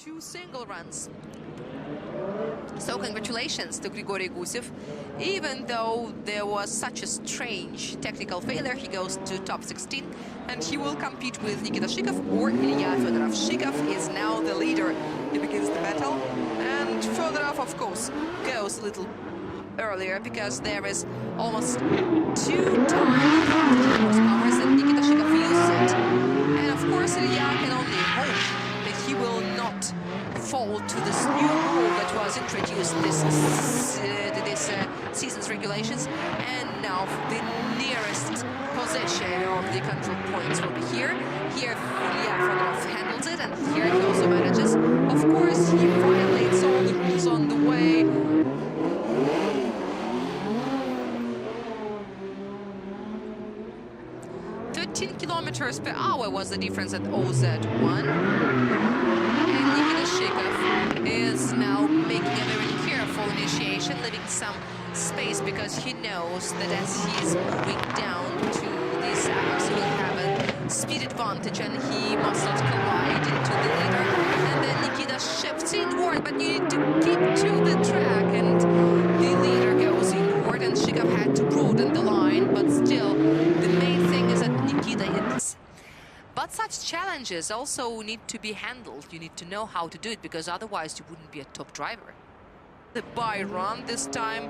2 single runs. So congratulations to Grigory Gusev. Even though there was such a strange technical failure, he goes to top 16 and he will compete with Nikita Shikov or Ilya Fedorov. Shikov is now the leader. He begins the battle, and Fedorov, of course, goes a little earlier because there is almost 2 times horsepower that Nikita Shikov uses it. And of course, Ilya can only hope that he will not fall to this new rule that was introduced this season's regulations. And now the nearest position of the control points will be here. Here, Ilya Fedorov handles it, and here he also manages. Of course, he violates all the rules on the way. Kilometers per hour was the difference at OZ1. And Nikita Shikov is now making a very careful initiation, leaving some space because he knows that as he's moving down to these hours, he will have a speed advantage and he must not collide into the leader. And then Nikita shifts inward, but you need to keep to the track, and the leader goes inward, and Shikov had to broaden the line, but still, the main thing is that Nikita hits. But such challenges also need to be handled. You need to know how to do it, because otherwise you wouldn't be a top driver. The by run this time,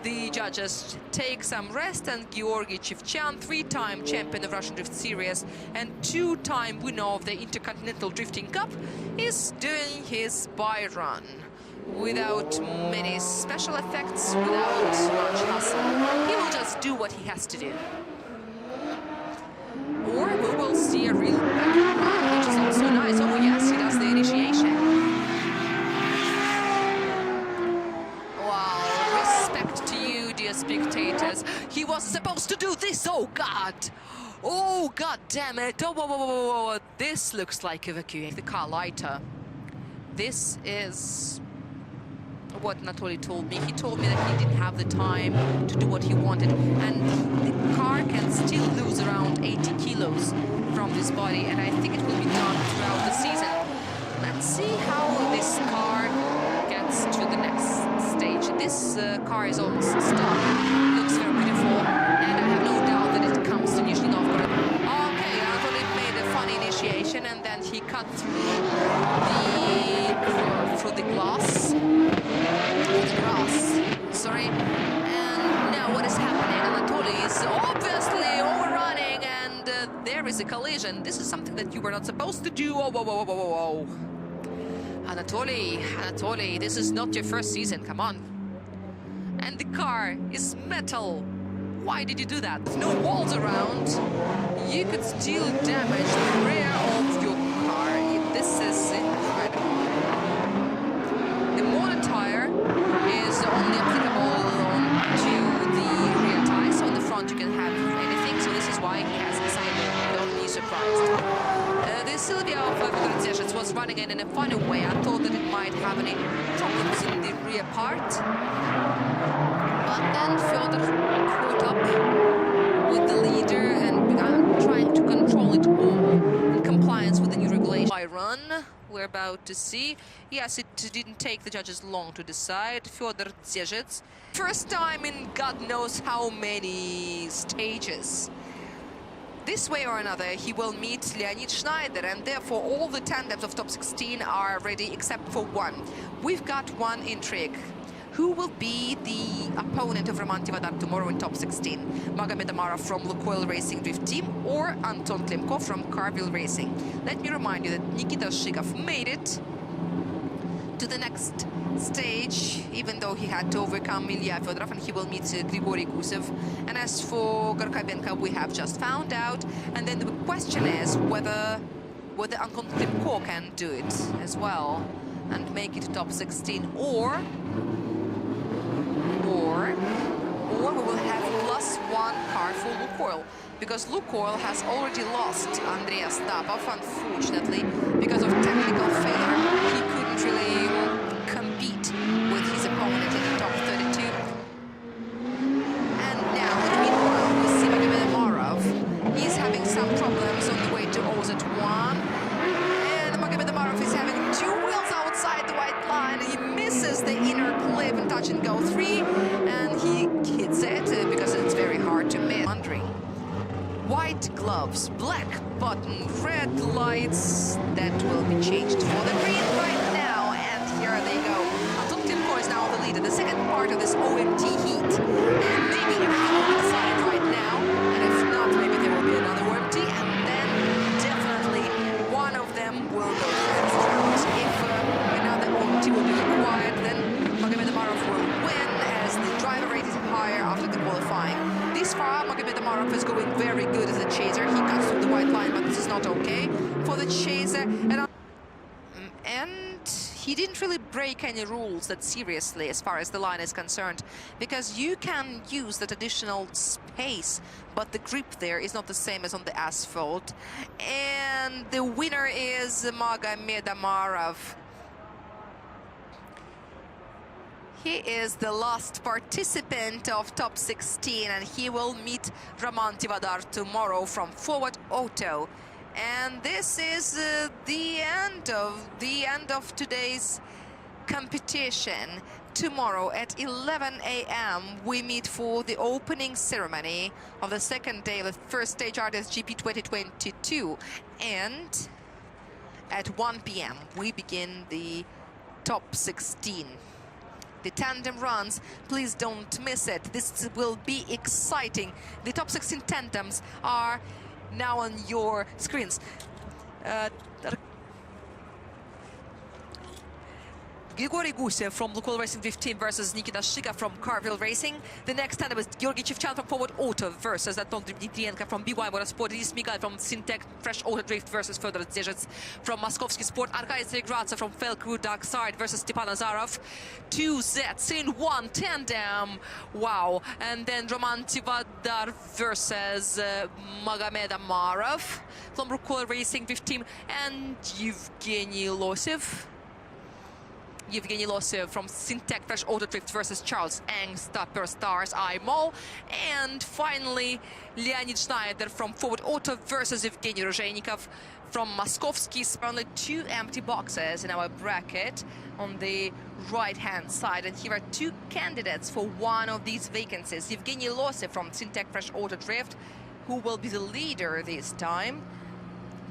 the judges take some rest, and Georgy Chivchan, 3-time champion of Russian Drift Series and 2-time winner of the Intercontinental Drifting Cup, is doing his by run without many special effects, without much hustle. He will just do what he has to do. Or we will see a real back run, which is also nice. Oh yes, he does the initiation. Wow, respect to you, dear spectators. He was supposed to do this, oh God! Oh God damn it! Oh, whoa, whoa, whoa, whoa. This looks like evacuate the car lighter. This is what Anatoly told me. He told me that he didn't have the time to do what he wanted, and the car can still lose around 80 kilos from this body, and I think it will be done throughout the season. Let's see how this car gets to the next stage. This car is almost stuck. Looks very beautiful, and I have no doubt that it comes to Nizhny Novgorod. Okay, Anatoly made a funny initiation, and then he cut through the glass. Sorry. And now what is happening? Anatoly is obviously overrunning, and there is a collision. This is something that you were not supposed to do. Oh, whoa, whoa, whoa, whoa, whoa. Anatoly, this is not your first season. Come on. And the car is metal. Why did you do that? With no walls around, you could still damage the rear of your car. This is incredible. The mono tire is only applicable to the rear tires. On the front you can have anything, so this is why he has decided. Don't be surprised. The Silvia of RDS GP was running in a funny way. I thought that it might have any problems in the rear part. But then Fyodor caught up with the leader and began trying to control it all in compliance with the new regulation. By run, we're about to see. Yes, it didn't take the judges long to decide. Fyodor Dzezhets, first time in God knows how many stages. This way or another, he will meet Leonid Schneider, and therefore all the tandems of top 16 are ready except for one. We've got one intrigue. Who will be the opponent of Roman Tivadar tomorrow in top 16? Magomed Amarov from Lukoil Racing Drift Team or Anton Klimko from Carville Racing? Let me remind you that Nikita Shikov made it to the next stage, even though he had to overcome Ilya Fedorov, and he will meet Grigory Gusev. And as for Gorkabenko, we have just found out. And then the question is whether Anton Klimko can do it as well and make it to top 16, or we will have +1 car for Lukoil, because Lukoil has already lost Andreas Dabov, unfortunately, because of technical failure. He couldn't really compete with his opponent in the top 32. And now, meanwhile, we see Magomed Amarov. He's having some problems on the way to OZ1. And Magomed Amarov is having 2 wheels out go 3, and he hits it because it's very hard to miss. Wondering. White gloves, black button, red lights. That will be changed for the green right now, and here they go. Tim is now the leader, the second part of this OMT heat. And maybe everything will be decided right now, and if not, maybe there will be another OMT, and then definitely one of them will go to the next round. If another OMT will be required, then Magomed Amarov will win, as the driver rate is higher after the qualifying. This far, Magomed Amarov is going very good as a chaser. He cuts through the white line, but this is not okay for the chaser. And he didn't really break any rules that seriously as far as the line is concerned, because you can use that additional space, but the grip there is not the same as on the asphalt. And the winner is Magomed Amarov. He is the last participant of top 16, and he will meet Roman Tivadar tomorrow from Forward Auto. And this is the end of today's competition. Tomorrow at 11 a.m. we meet for the opening ceremony of the second day of the first stage RDS GP 2022. And at 1 p.m. we begin the top 16. The tandem runs, please don't miss it. This will be exciting. The top 16 tandems are now on your screens. Grigory Gusev from Lukoil Racing 15 versus Nikita Shika from Carville Racing. The next tandem is Georgy Chivchan from Forward Auto versus Anton Dmitrienko from BY Motorsport. Denis Migal from Syntec Fresh Auto Drift versus Fyodor Dzezhets from Moskovsky Sport. Arkady Serigradze from Felcrew Dark Side versus Stepan Azarov. 2 Zs in 1 tandem. Wow. And then Roman Tivadar versus Magomed Amarov from Lukoil Racing 15, and Evgeny Losev from Syntec Fresh Auto Drift versus Charles Eng, Stopper Stars IMOL. And finally, Leonid Schneider from Forward Auto versus Evgeny Rozheynikov from Moskovsky. Only 2 empty boxes in our bracket on the right-hand side. And here are 2 candidates for one of these vacancies. Evgeny Losev from Syntec Fresh Auto Drift, who will be the leader this time,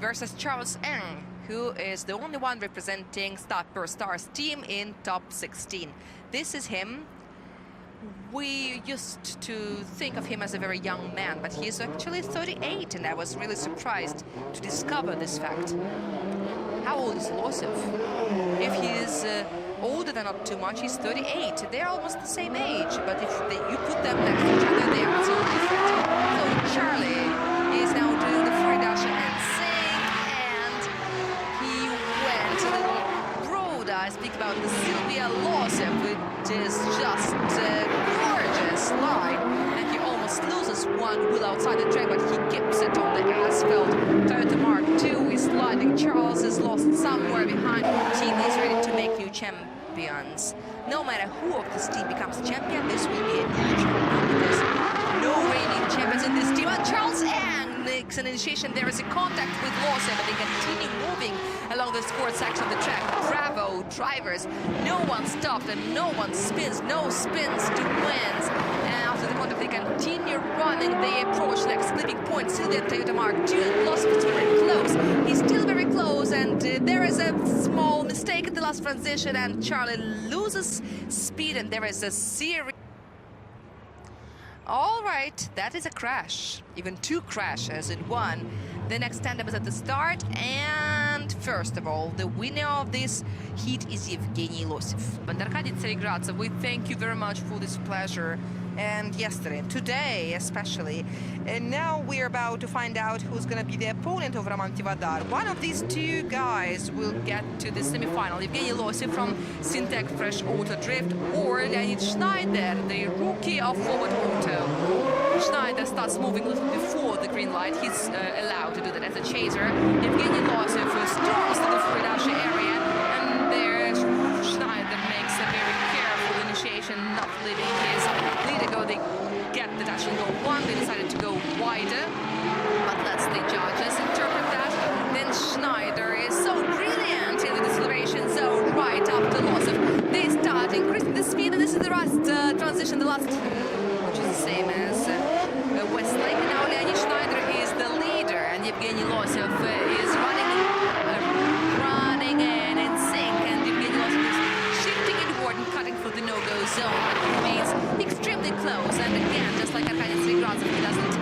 versus Charles Eng, who is the only one representing Stopper Stars team in top 16. This is him. We used to think of him as a very young man, but he is actually 38, and I was really surprised to discover this fact. How old is Losev? If he is older than not too much, he's 38. They're almost the same age, but if you put them next to each other, they are absolutely different. So Charlie is now doing the free dash and I speak about the Sylvia Losev, which is just a gorgeous line, and he almost loses one wheel outside the track, but he keeps it on the asphalt. Toyota Mark II is sliding. Charles is lost somewhere behind. The team is ready to make new champions. No matter who of this team becomes champion, this will be a new champion. There's no reigning champions in this team. And Charles Eng makes an initiation. There is a contact with Losev, and they continue moving along the sports section of the track. Bravo, drivers. No one stopped and no one spins. No spins to wins. And after the contact, they continue running. They approach the next clipping point. Sylvia Toyota Mark II. Losev is very close. He's still very close, and there is a small mistake in the last transition, and Charlie loses speed, and there is a series. All right, that is a crash. Even 2 crashes in one. The next tandem is at the start, and first of all, the winner of this heat is Evgeny Losev. And Arkady Serigradze, we thank you very much for this pleasure. And yesterday, today especially. And now we're about to find out who's going to be the opponent of Roman Tivadar. One of these 2 guys will get to the semi-final. Evgeny Losev from Syntec Fresh Auto Drift, or Leonid Schneider, the rookie of Forward Auto. Schneider starts moving a little before the green light. He's allowed to do that as a chaser. Evgeny Losev storms to the free dash area, and there Schneider makes a very careful initiation, not leaving his leader go. They get the dash and go 1. They decided to go wider, but let's the judges interpret that. Then Schneider is so brilliant in the deceleration zone right after Losev. This time cut, increasing the speed, and this is the last transition, the last, which is the same as Westlake. Now Leonid Schneider is the leader, and Evgeny Losev is running in sync, and Evgeny Losev is shifting inward and cutting through the no-go zone, but he remains extremely close. And again, just like Arkady Srigrazov, he doesn't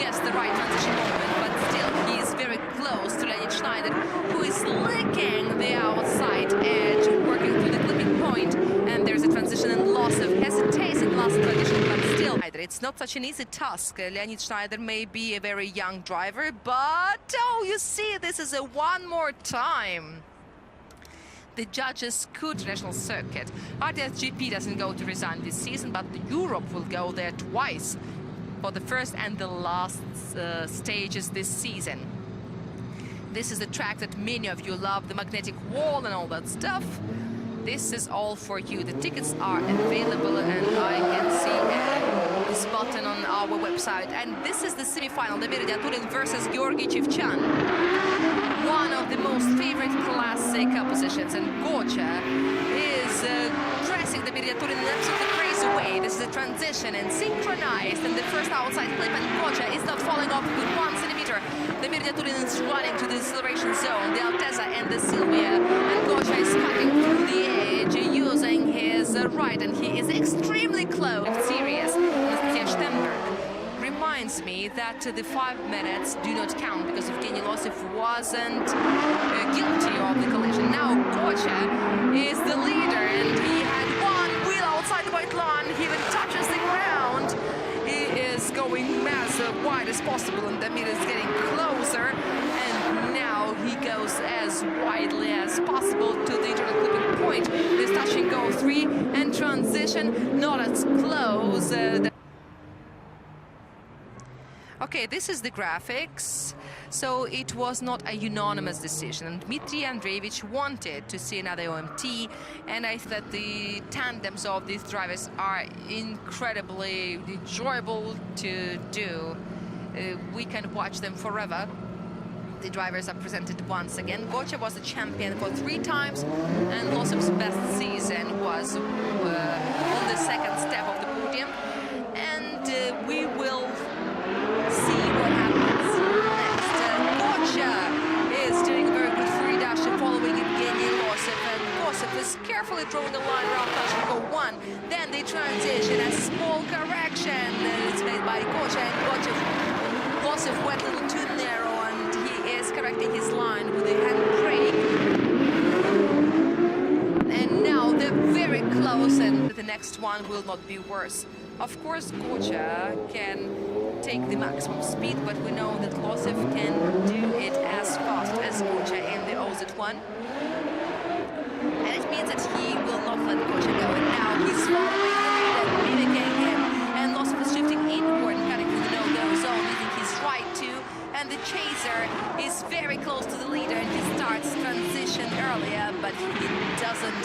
guess the right transition moment, but still he's very close to Leonid Schneider, who is licking the outside edge, working through the clipping point. And there's a transition, and Losev hesitates in last transition, but still, it's not such an easy task. Leonid Schneider may be a very young driver, but oh, you see, this is a one more time. The judges could national circuit. RDS GP doesn't go to resign this season, but Europe will go there twice for the first and the last stages this season. This is the track that many of you love, the magnetic wall and all that stuff. This is all for you. The tickets are available, and I can see this button on our website. And this is the semi-final, Damir Diatulin versus Georgy Chivchan. One of the most favorite classic positions, and Gocha is dressing Damir Diatulin in an absolutely crazy way. This is a transition and synchronized, and the first outside clip, and Gocha is not falling off with 1 centimeter. Damir Diatulin is running to the acceleration zone, the Altezza and the Silvia, and Gocha is cutting through the edge using his right, and he is extremely close. Serious. Reminds me that the 5 minutes do not count because Evgeny Losev wasn't guilty of the collision. Now Gocha is the leader, and he had one wheel outside the white line. He even touches the ground. He is going as wide as possible, and Damir is getting closer, and now he goes as widely as possible to the internal clipping point. This touch and go 3 and transition not as close. Okay, this is the graphics. So it was not a unanimous decision, and Dmitry Andreevich wanted to see another OMT, and I think that the tandems of these drivers are incredibly enjoyable to do. We can watch them forever. The drivers are presented once again. Gocha was a champion for 3 times, and Losev's best season was on the second step of the podium. And we will see what happens next. Gocha is doing a very good free dash following Evgeny Losev, and Losev is carefully drawing a line around touch and go 1. Then they transition, a small correction is made by Gocha, and Losev went a little too narrow, and he is correcting his line with a handbrake. And now they're very close, and the next one will not be worse. Of course, Gocha can take the maximum speed, but we know that Losev can do it as fast as Gocha in the OZ1. And it means that he will not let Gocha go. And now he's following the lead and mimicking him. And Losev is shifting inward and cutting through the no-go zone, using his right too. And the chaser is very close to the leader, and he starts transition earlier, but he doesn't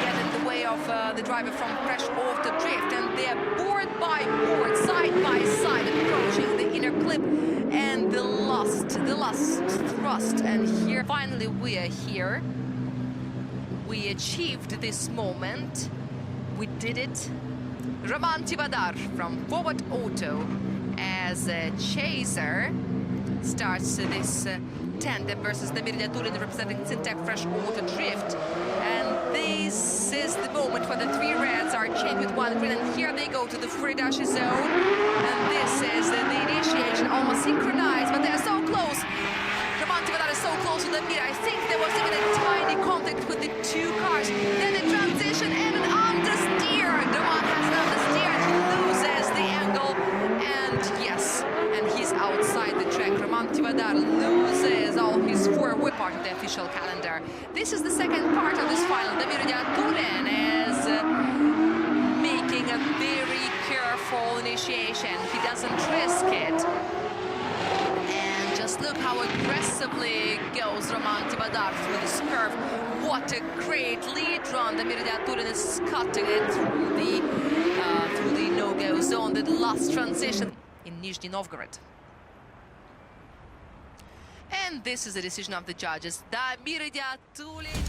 get in the way of the driver from crash off the drift, and they're board by board, side by side, approaching the inner clip and the last thrust. And here, finally, we are here. We achieved this moment. We did it. Roman Tivadar from Forward Auto as a chaser starts this tandem versus Damir Diatulin representing Syntec Fresh Auto Drift. And this is the moment where the 3 reds are chained with 1 green, and here they go to the free dash zone. And this is the initiation, almost synchronized, but they're so close. Roman Tivadar is so close to Damir. I think there was even a tiny contact with the 2 cars. Then the transition and an understeer. Roman has an understeer, and he loses the angle. And yes, and he's outside the track. Roman Tivadar loses all his 4 part of the official calendar. This is the second part of this final. Damir Diatulin is making a very careful initiation. He doesn't risk it. And just look how aggressively goes Roman Tivadar through this curve. What a great lead run. Damir Diatulin is cutting it through the no-go zone. The last transition in Nizhny Novgorod. And this is the decision of the judges. Damir Diatulin